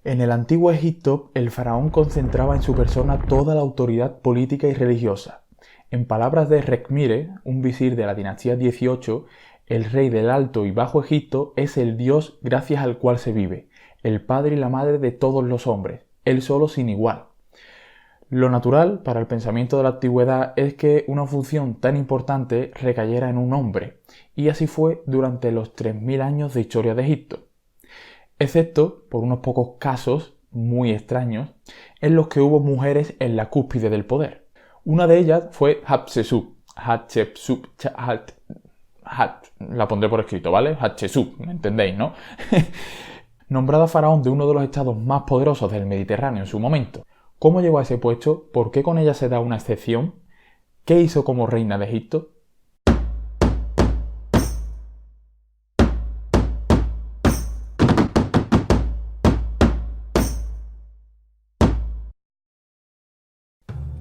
En el antiguo Egipto, el faraón concentraba en su persona toda la autoridad política y religiosa. En palabras de Rekhmire, un visir de la dinastía 18, el rey del Alto y Bajo Egipto es el dios gracias al cual se vive, el padre y la madre de todos los hombres, él solo sin igual. Lo natural para el pensamiento de la antigüedad es que una función tan importante recayera en un hombre, y así fue durante los 3000 años de historia de Egipto. Excepto por unos pocos casos muy extraños en los que hubo mujeres en la cúspide del poder. Una de ellas fue Hatshepsut. La pondré por escrito, ¿vale? Hatshepsut, ¿me entendéis, no? Nombrada faraón de uno de los estados más poderosos del Mediterráneo en su momento. ¿Cómo llegó a ese puesto? ¿Por qué con ella se da una excepción? ¿Qué hizo como reina de Egipto?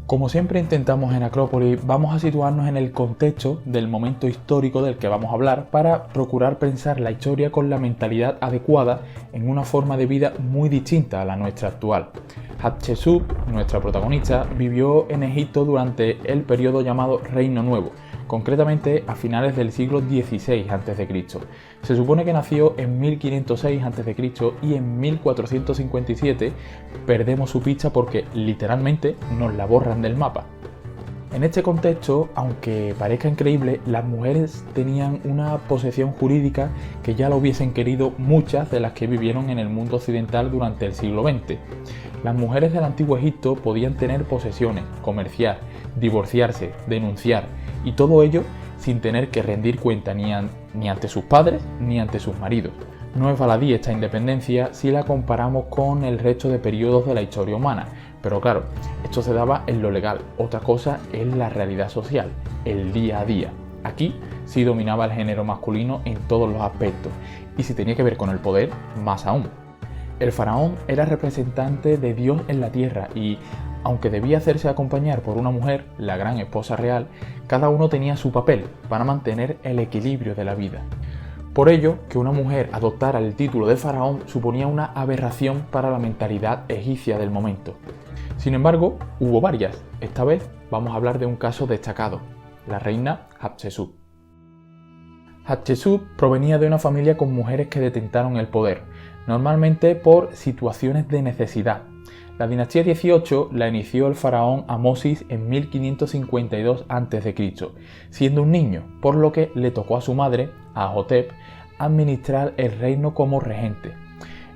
Como siempre intentamos en Acrópolis, vamos a situarnos en el contexto del momento histórico del que vamos a hablar para procurar pensar la historia con la mentalidad adecuada en una forma de vida muy distinta a la nuestra actual. Hatshepsut, nuestra protagonista, vivió en Egipto durante el periodo llamado Reino Nuevo, concretamente a finales del siglo XVI a.C. Se supone que nació en 1506 a.C. y en 1457 perdemos su pista porque literalmente nos la borran del mapa. En este contexto, aunque parezca increíble, las mujeres tenían una posesión jurídica que ya lo hubiesen querido muchas de las que vivieron en el mundo occidental durante el siglo XX. Las mujeres del antiguo Egipto podían tener posesiones, comerciar, divorciarse, denunciar, y todo ello sin tener que rendir cuenta ni ante sus padres ni ante sus maridos. No es baladí esta independencia si la comparamos con el resto de periodos de la historia humana, pero claro, esto se daba en lo legal, otra cosa es la realidad social, el día a día. Aquí sí dominaba el género masculino en todos los aspectos, y si tenía que ver con el poder, más aún. El faraón era representante de Dios en la tierra y, aunque debía hacerse acompañar por una mujer, la gran esposa real, cada uno tenía su papel para mantener el equilibrio de la vida. Por ello, que una mujer adoptara el título de faraón suponía una aberración para la mentalidad egipcia del momento. Sin embargo, hubo varias. Esta vez vamos a hablar de un caso destacado, la reina Hatshepsut. Hatshepsut provenía de una familia con mujeres que detentaron el poder, normalmente por situaciones de necesidad. La dinastía 18 la inició el faraón Amosis en 1552 a.C., siendo un niño, por lo que le tocó a su madre, Ahotep, administrar el reino como regente.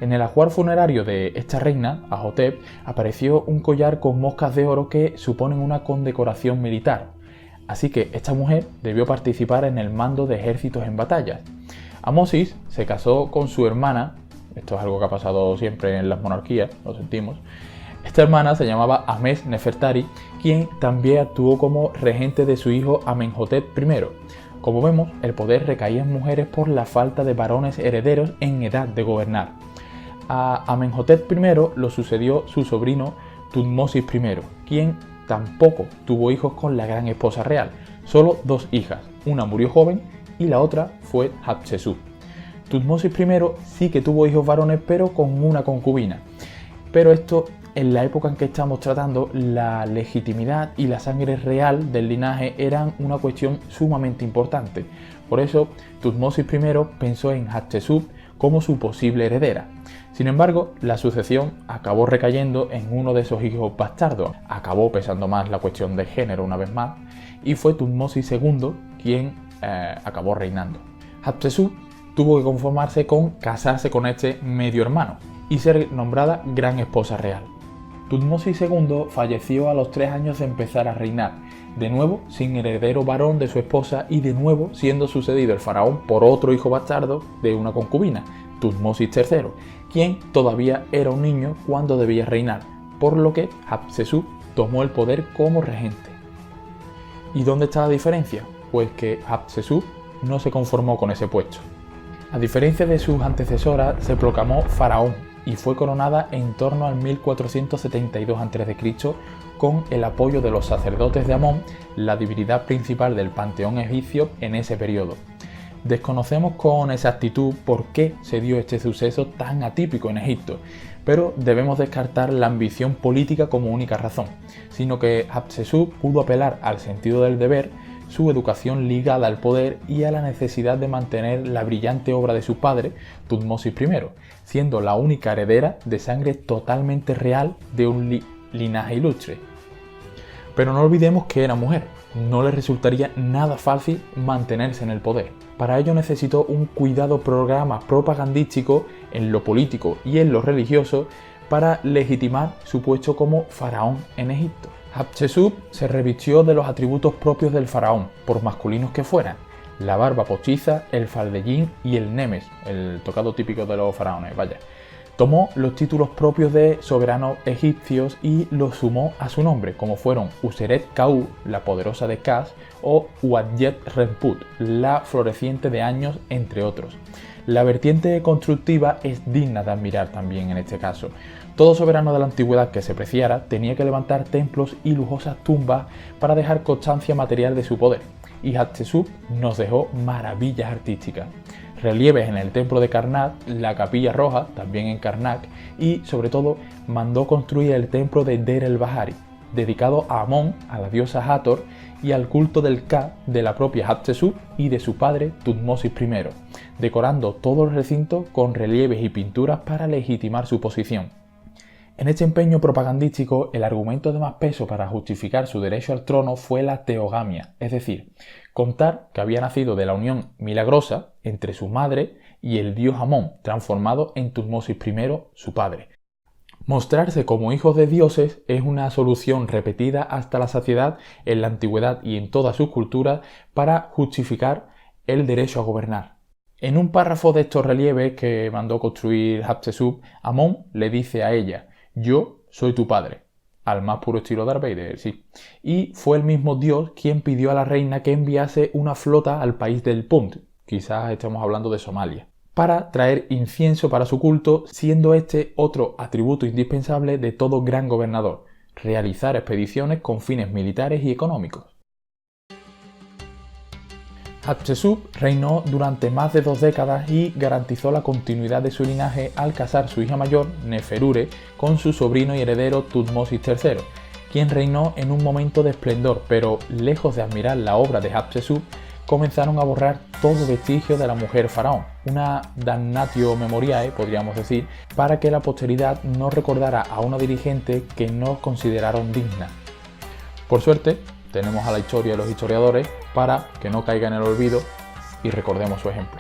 En el ajuar funerario de esta reina, Ahotep, apareció un collar con moscas de oro que suponen una condecoración militar. Así que esta mujer debió participar en el mando de ejércitos en batallas. Amosis se casó con su hermana. Esto es algo que ha pasado siempre en las monarquías, lo sentimos. Esta hermana se llamaba Amenes-Nefertari, quien también actuó como regente de su hijo Amenhotep I. Como vemos, el poder recaía en mujeres por la falta de varones herederos en edad de gobernar. A Amenhotep I lo sucedió su sobrino Tutmosis I, quien tampoco tuvo hijos con la gran esposa real, solo dos hijas, una murió joven y la otra fue Hatshepsut. Tutmosis I sí que tuvo hijos varones, pero con una concubina. Pero esto, en la época en que estamos tratando, la legitimidad y la sangre real del linaje eran una cuestión sumamente importante. Por eso, Tutmosis I pensó en Hatshepsut como su posible heredera. Sin embargo, la sucesión acabó recayendo en uno de esos hijos bastardos. Acabó pesando más la cuestión de género una vez más, y fue Tutmosis II quien acabó reinando. Hatshepsut tuvo que conformarse con casarse con este medio hermano y ser nombrada gran esposa real. Tutmosis II falleció a los 3 años de empezar a reinar, de nuevo sin heredero varón de su esposa y de nuevo siendo sucedido el faraón por otro hijo bastardo de una concubina, Tutmosis III, quien todavía era un niño cuando debía reinar, por lo que Hatshepsut tomó el poder como regente. ¿Y dónde está la diferencia? Pues que Hatshepsut no se conformó con ese puesto. A diferencia de sus antecesoras, se proclamó faraón y fue coronada en torno al 1472 a.C. con el apoyo de los sacerdotes de Amón, la divinidad principal del panteón egipcio en ese periodo. Desconocemos con exactitud por qué se dio este suceso tan atípico en Egipto, pero debemos descartar la ambición política como única razón, sino que Hatshepsut pudo apelar al sentido del deber, su educación ligada al poder y a la necesidad de mantener la brillante obra de su padre, Tutmosis I, siendo la única heredera de sangre totalmente real de un linaje ilustre. Pero no olvidemos que era mujer, no le resultaría nada fácil mantenerse en el poder. Para ello necesitó un cuidado programa propagandístico en lo político y en lo religioso para legitimar su puesto como faraón en Egipto. Hatshepsut se revistió de los atributos propios del faraón, por masculinos que fueran: la barba postiza, el faldellín y el nemes, el tocado típico de los faraones, vaya. Tomó los títulos propios de soberanos egipcios y los sumó a su nombre, como fueron Useret-Kau, la poderosa de Kas, o Uadjet-Renput, la floreciente de años, entre otros. La vertiente constructiva es digna de admirar también en este caso. Todo soberano de la antigüedad que se preciara tenía que levantar templos y lujosas tumbas para dejar constancia material de su poder, y Hatshepsut nos dejó maravillas artísticas. Relieves en el templo de Karnak, la capilla roja, también en Karnak, y sobre todo mandó construir el templo de Der el-Bahari, dedicado a Amón, a la diosa Hathor, y al culto del Ka de la propia Hatshepsut y de su padre Tutmosis I, decorando todo el recinto con relieves y pinturas para legitimar su posición. En este empeño propagandístico, el argumento de más peso para justificar su derecho al trono fue la teogamia, es decir, contar que había nacido de la unión milagrosa entre su madre y el dios Amón, transformado en Tutmosis I, su padre. Mostrarse como hijos de dioses es una solución repetida hasta la saciedad en la antigüedad y en todas sus culturas para justificar el derecho a gobernar. En un párrafo de estos relieves que mandó construir Hatshepsut, Amón le dice a ella: «Yo soy tu padre», al más puro estilo Darth Vader, sí. Y fue el mismo dios quien pidió a la reina que enviase una flota al país del Punt, quizás estemos hablando de Somalia, para traer incienso para su culto, siendo este otro atributo indispensable de todo gran gobernador: realizar expediciones con fines militares y económicos. Hatshepsut reinó durante más de 2 décadas y garantizó la continuidad de su linaje al casar su hija mayor, Neferure, con su sobrino y heredero Tutmosis III, quien reinó en un momento de esplendor, pero lejos de admirar la obra de Hatshepsut, comenzaron a borrar todo vestigio de la mujer faraón, una damnatio memoriae, podríamos decir, para que la posteridad no recordara a una dirigente que no consideraron digna. Por suerte, tenemos a la historia y los historiadores para que no caiga en el olvido y recordemos su ejemplo.